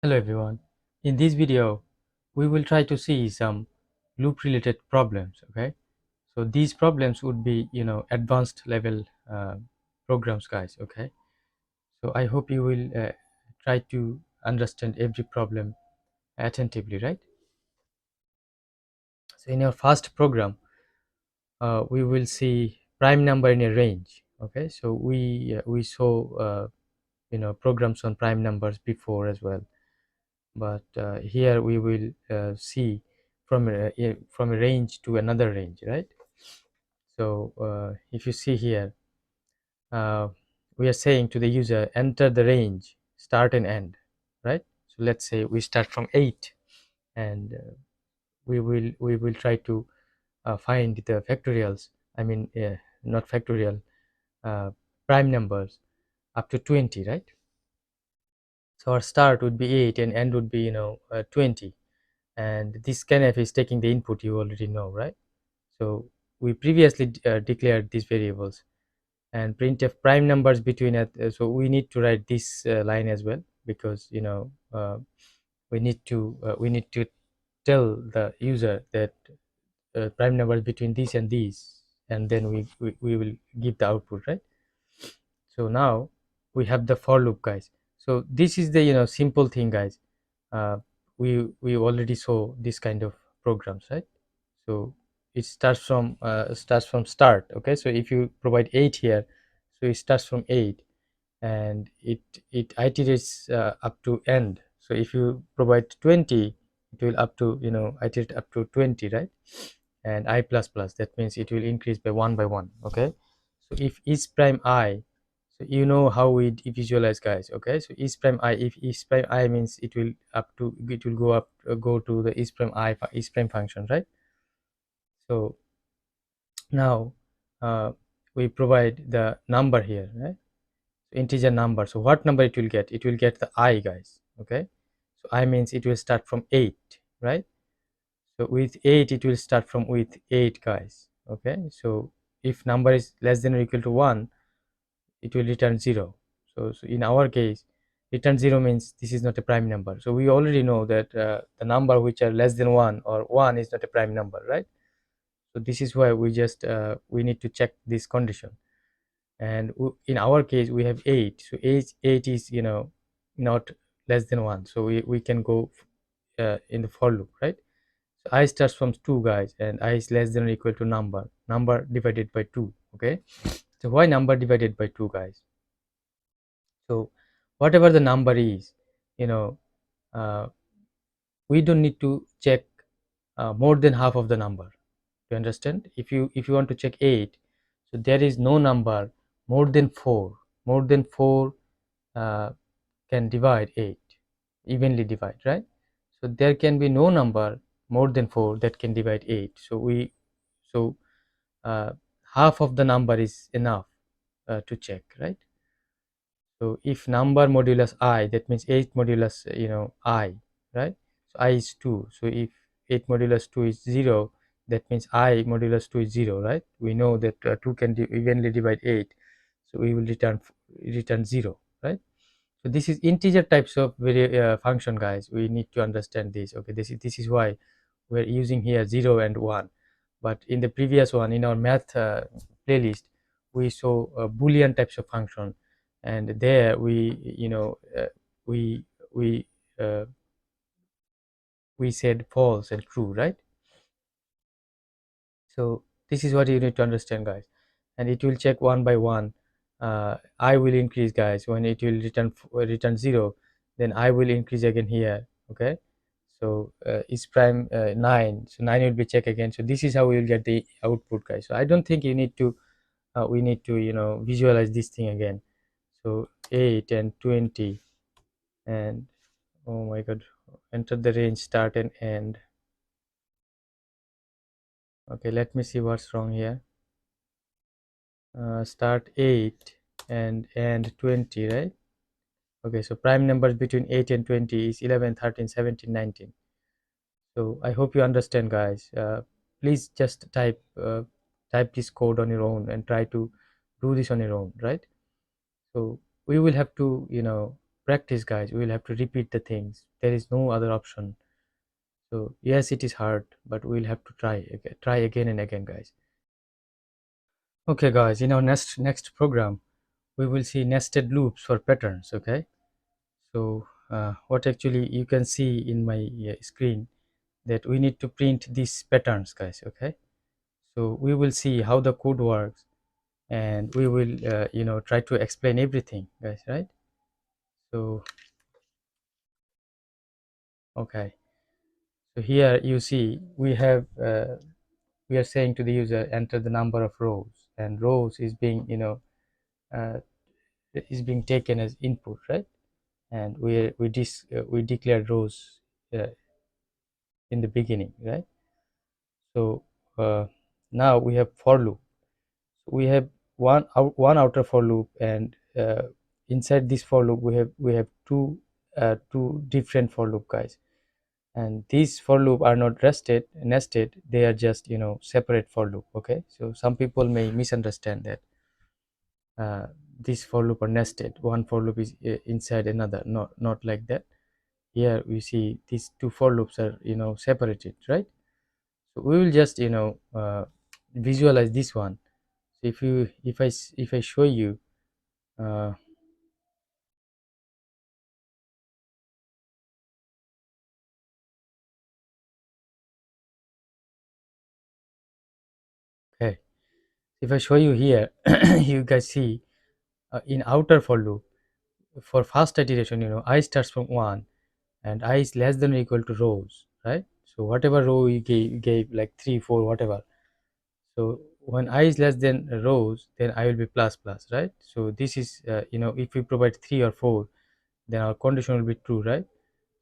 Hello everyone. In this video, we will try to see some loop related problems. Okay, so these problems would be advanced level programs, guys. Okay, so I hope you will try to understand every problem attentively, right? So in our first program, we will see prime number in a range. Okay, so we saw programs on prime numbers before as well, but here we will see from a range to another range, right? So if you see here, uh, we are saying to the user, enter the range start and end, right? So let's say we start from 8, and we will try to find the factorials, I mean not factorial, uh, prime numbers up to 20, right? So our start would be 8 and end would be 20, and this scanf is taking the input, you already know, right? So we previously declared these variables, and printf prime numbers between it. So we need to write this line as well, because we need to tell the user that prime numbers between these and these, and then we will give the output, right? So now we have the for loop, guys. So this is the simple thing, guys. uh, we already saw this kind of programs, right? So it starts from start. Okay, so if you provide 8 here, so it starts from 8, and it iterates up to end. So if you provide 20, it will up to iterate up to 20, right? And I plus plus, that means it will increase by one by one. Okay, so if is prime I, so you know how we visualize, guys. Okay, so is prime I, if is prime I means it will go up, go to the is prime I is prime function, right? So now we provide the number here, right? So integer number, so what number it will get? It will get the I, guys. Okay, so I means it will start from 8, right? So with 8 it will start from with 8, guys. Okay, so if number is less than or equal to 1, it will return 0. So in our case, return 0 means this is not a prime number. So we already know that the number which are less than 1 or 1 is not a prime number, right? So this is why we need to check this condition. And in our case we have 8, so 8 is not less than 1, so we can go in the for loop, right? So I starts from 2, guys, and I is less than or equal to number divided by 2. Okay, so why number divided by 2, guys? So whatever the number is, you know uh, we don't need to check more than half of the number. You understand? If you want to check 8, so there is no number more than 4. More than 4 uh, can divide 8, evenly divide, right? So there can be no number more than 4 that can divide 8. So uh, half of the number is enough to check, right? So if number modulus I, that means 8 modulus I, right? So I is 2. So if 8 modulus 2 is 0, that means I modulus 2 is 0, right? We know that 2 can evenly divide 8, so we will return 0, right? So this is integer types of function, guys. We need to understand this. Okay, this is why we're using here 0 and 1. But in the previous one, in our math playlist, we saw boolean types of function, and there we we uh, we said false and true, right? So this is what you need to understand, guys. And it will check one by one. I will increase, guys. When it will return 0, then I will increase again here. Okay, so is prime 9, so 9 will be checked again. So this is how we will get the output, guys. So I don't think you need to we need to visualize this thing again. So 8 and 20, and oh my god, enter the range start and end. Okay, let me see what's wrong here. Start 8 and end 20, right? Okay, so prime numbers between 8 and 20 is 11, 13, 17, 19. So I hope you understand, guys. Please just type this code on your own and try to do this on your own, right? So we will have to practice, guys. We will have to repeat the things. There is no other option. So yes, it is hard, but we'll have to try again and again, guys. Okay, guys, in our next program, we will see nested loops for patterns. Okay, so what actually you can see in my screen, that we need to print these patterns, guys. Okay, so we will see how the code works, and we will try to explain everything, guys, right? So okay, so here you see we are saying to the user, enter the number of rows, and rows is being uh, is being taken as input, right? And we declared rows uh, in the beginning, right? So uh, now we have for loop. We have one outer for loop, and inside this for loop we have two different for loop, guys. And these for loop are not nested, they are just separate for loop. Okay, so some people may misunderstand that uh, this for loop are nested, one for loop is inside another. Not like that. Here we see these two for loops are separated, right? So we will just visualize this one. So if I show you uh, okay, if I show you here, you guys see in outer for loop, for first iteration, I starts from 1 and I is less than or equal to rows, right? So whatever row you gave like 3 4 whatever. So when I is less than rows, then I will be plus plus, right? So this is if we provide 3 or 4, then our condition will be true, right?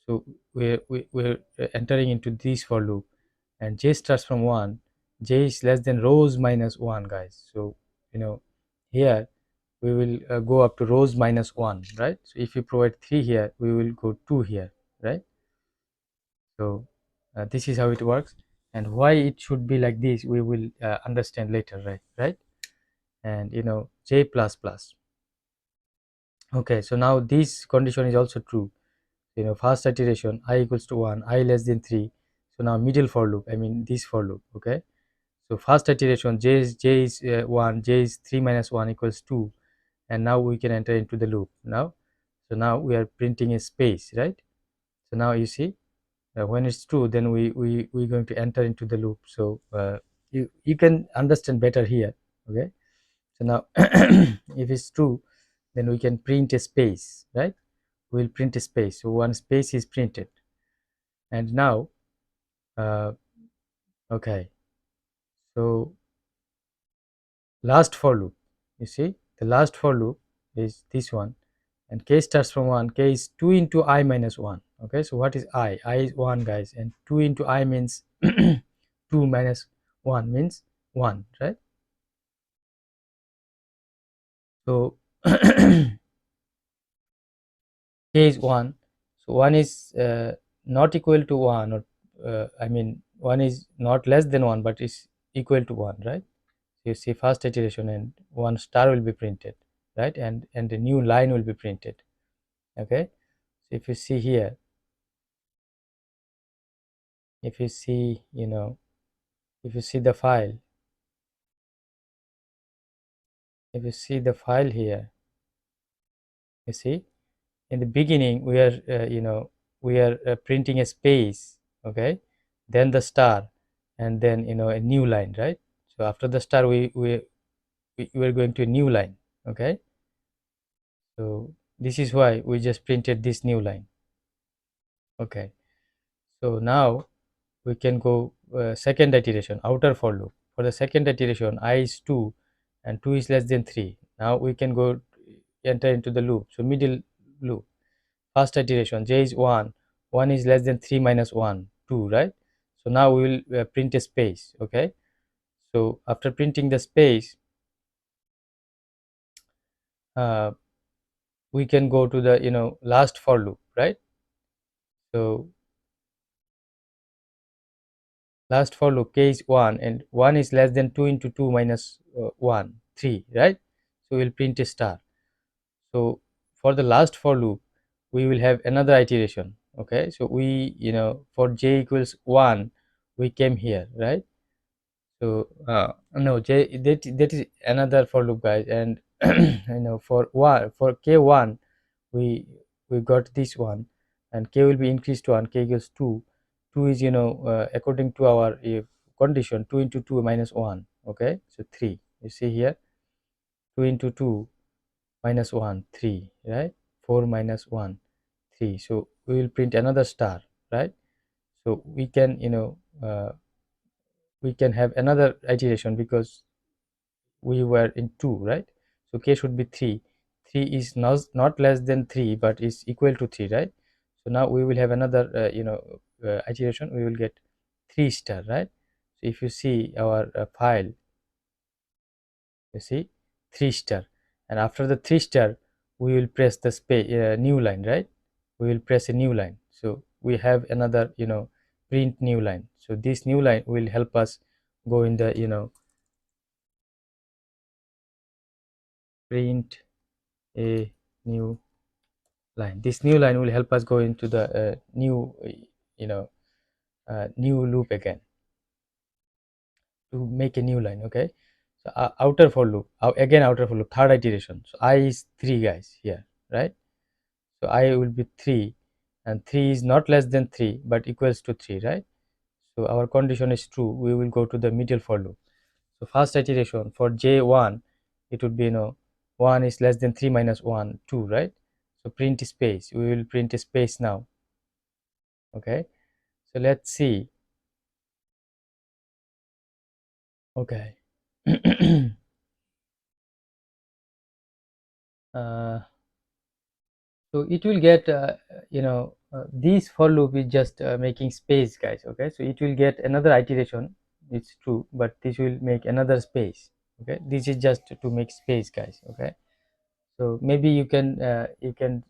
So we're entering into this for loop, and j starts from 1. J is less than rows minus 1, guys. So here we will go up to rows minus 1, right? So if you provide 3 here, we will go 2 here, right? So this is how it works, and why it should be like this we will understand later, right? And j plus plus. Okay, so now this condition is also true. First iteration I equals to 1, I less than 3. So now middle for loop, I mean this for loop. Okay, so first iteration j is 1, j is 3 minus 1 equals 2, and now we can enter into the loop now. So now we are printing a space, right? So now you see when it's true, then we're going to enter into the loop. So you can understand better here. Okay, so now if it's true, then we can print a space, right? We'll print a space, so one space is printed. And now uh, okay, so last for loop, you see the last for loop is this one, and k starts from 1. K is 2 into I minus 1. Okay, so what is I is 1, guys, and 2 into I means 2 minus 1 means 1, right? So k is 1, so 1 is not equal to 1, or I mean 1 is not less than 1 but is equal to 1, right? So you see first iteration, and one star will be printed, right? And a new line will be printed. Okay, so if you see here, if you see if you see the file, if you see the file here, you see in the beginning we are we are printing a space. Okay, then the star, and then a new line, right? So after the star we are going to a new line. Okay, so this is why we just printed this new line. Okay, so now we can go second iteration, outer for loop. For the second iteration, I is 2 and 2 is less than 3. Now we can go enter into the loop. So middle loop, first iteration, j is 1, 1 is less than 3 minus 1, 2, right? So now we will print a space. Okay, so after printing the space, uh, we can go to the last for loop, right? So last for loop, k is 1, and 1 is less than 2 into 2 minus 1, 3, right? So we'll print a star. So for the last for loop, we will have another iteration. Okay, so we, for j equals 1, we came here, right? So no, j, that is another for loop, guys. And for k1, we got this one, and k will be increased to 1, k equals 2. 2 is, according to our condition, 2 into 2 minus 1. Okay, so 3, you see here, 2 into 2 minus 1, 3, right? 4 minus 1, 3. So we will print another star, right? So we can, we can have another iteration because we were in 2, right? So k should be 3. 3 is not less than 3, but is equal to 3, right? So now we will have another iteration. We will get 3 star, right? So if you see our file, you see 3 star, and after the 3 star we will press the space, new line, right? We will press a new line, so we have another, print new line. So this new line will help us go in the, print a new line. This new line will help us go into the new, new loop again, to make a new line. Okay, so outer for loop, again outer for loop, third iteration. So I is 3, guys, here, right? So I will be 3, and 3 is not less than 3 but equals to 3, right? So our condition is true. We will go to the middle for loop. So first iteration for j1, it would be, 1 is less than 3 minus 1, 2, right? So print space, we will print a space now. Okay, so let's see. Okay. uh, so it will get, this for loop is just making space, guys. Okay, so it will get another iteration, it's true, but this will make another space. Okay, this is just to make space, guys. Okay, so maybe you can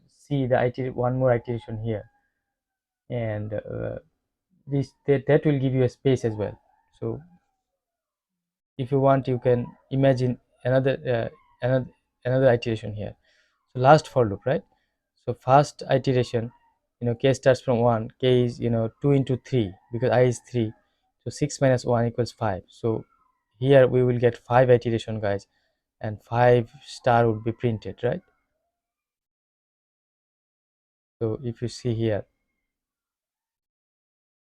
see the one more iteration here, and that will give you a space as well. So if you want, you can imagine another, another iteration here. So last for loop, right? So first iteration, k starts from 1, k is, 2 into 3, because I is 3. So 6 minus 1 equals 5. So here we will get 5 iteration, guys, and 5 star would be printed, right? So if you see here,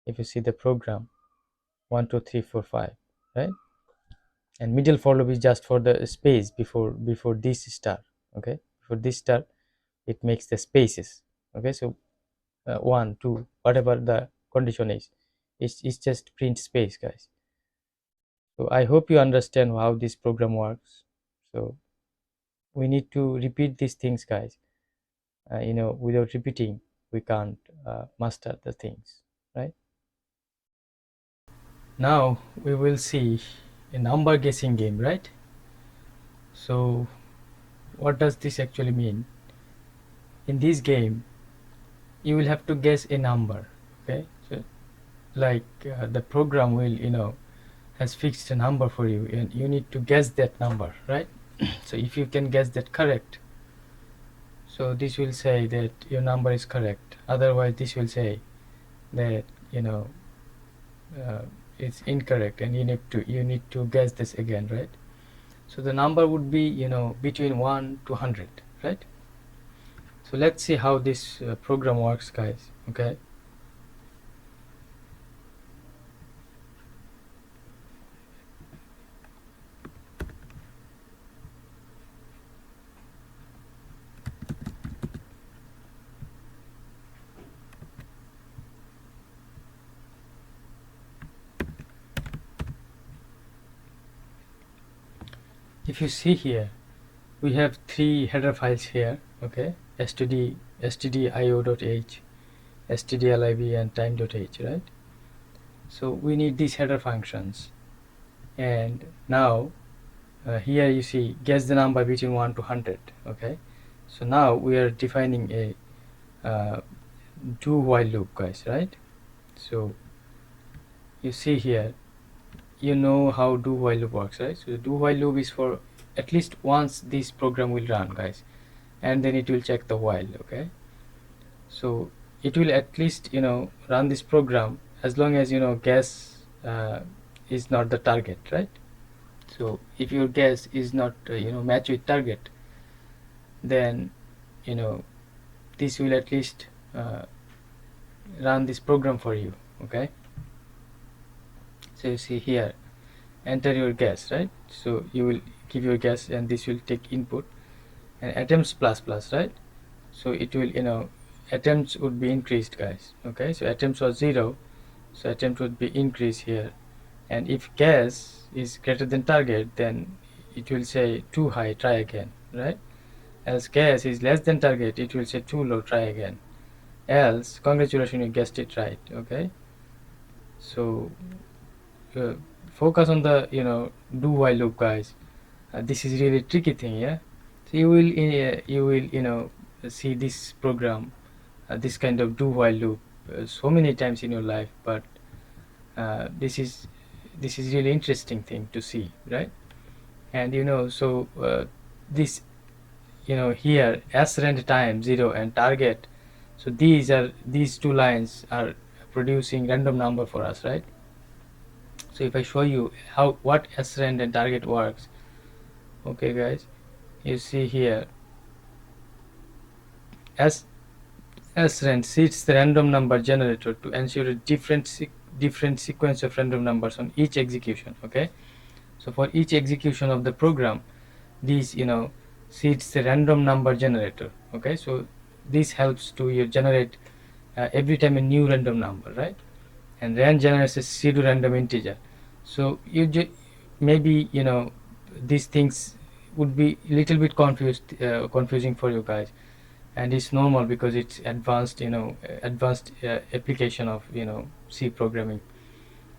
if you see the program, 1 2 3 4 5, right? And middle for loop is just for the space before this star. Okay, for this star it makes the spaces. Okay, so 1 2, whatever the condition is, it's just print space, guys. So I hope you understand how this program works. So we need to repeat these things, guys. Without repeating, we can't master the things, right? Now we will see a number guessing game, right? So what does this actually mean? In this game, you will have to guess a number. Okay, so like the program will, has fixed a number for you, and you need to guess that number, right? So if you can guess that correct, so this will say that your number is correct. Otherwise this will say that, uh, it's incorrect, and you need to guess this again, right? So the number would be, between 1 to 100, right? So let's see how this program works, guys. Okay, if you see here, we have 3 header files here. Okay, stdio.h, stdlib, and time.h, right? So we need these header functions. And now here you see guess the number between 1 to 100. Okay, so now we are defining a do while loop, guys, right? So you see here, you know how do while loop works, right? So the do while loop is for at least once this program will run, guys, and then it will check the while. Okay, So it will at least run this program as long as guess is not the target, right? So if your guess is not match with target, then you know this will at least run this program for you. Okay, so you see here, enter your guess, right? So you will give your guess and this will take input, and attempts plus plus, right? So it will attempts would be increased, guys. Okay, so attempts was 0, so attempt would be increased here, and if guess is greater than target, then it will say too high, try again, right? Else guess is less than target, it will say too low, try again. Else congratulations, you guessed it right. Okay, so uh, focus on the do while loop, guys. This is really tricky thing, yeah. So you will see this program, this kind of do while loop so many times in your life, but this is really interesting thing to see, right? And so this here srand time 0 and target, so these two lines are producing random number for us, right? So if I show you how what srand and target works, okay guys, you see here as srand sets the random number generator to ensure a different sequence of random numbers on each execution. Okay, so for each execution of the program, these sets the random number generator. Okay, so this helps to generate every time a new random number, right? And then generates a pseudo random integer. So maybe these things would be a little bit confusing for you guys, and it's normal because it's advanced application of C programming.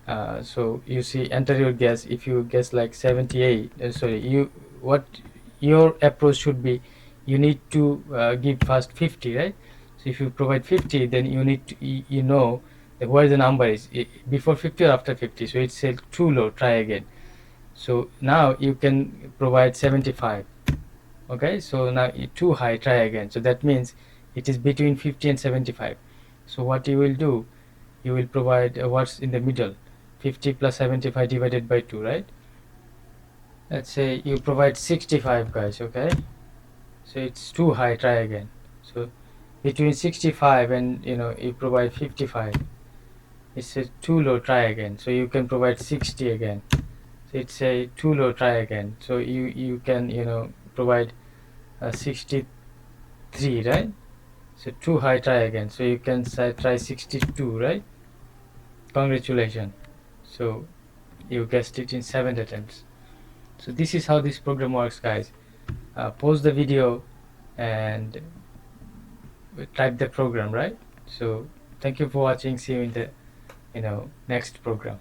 So you see, enter your guess. If you guess like 78, what your approach should be, you need to give first 50, right? So if you provide 50, then you need to know that where the number is, before 50 or after 50. So it's too low, try again. So now you can provide 75. Okay, so now too high, try again. So that means it is between 50 and 75. So what you will do, you will provide what's in the middle, 50 plus 75 divided by 2, right? Let's say you provide 65, guys. Okay, so it's too high, try again. So between 65 and you provide 55, it's too low, try again. So you can provide 60 again. So it's a too low, try again. So you can provide 63, right? So too high, try again. So you can try 62, right? Congratulations. So you guessed it in 7 attempts. So this is how this program works, guys. Pause the video and type the program, right? So thank you for watching. See you in the next program.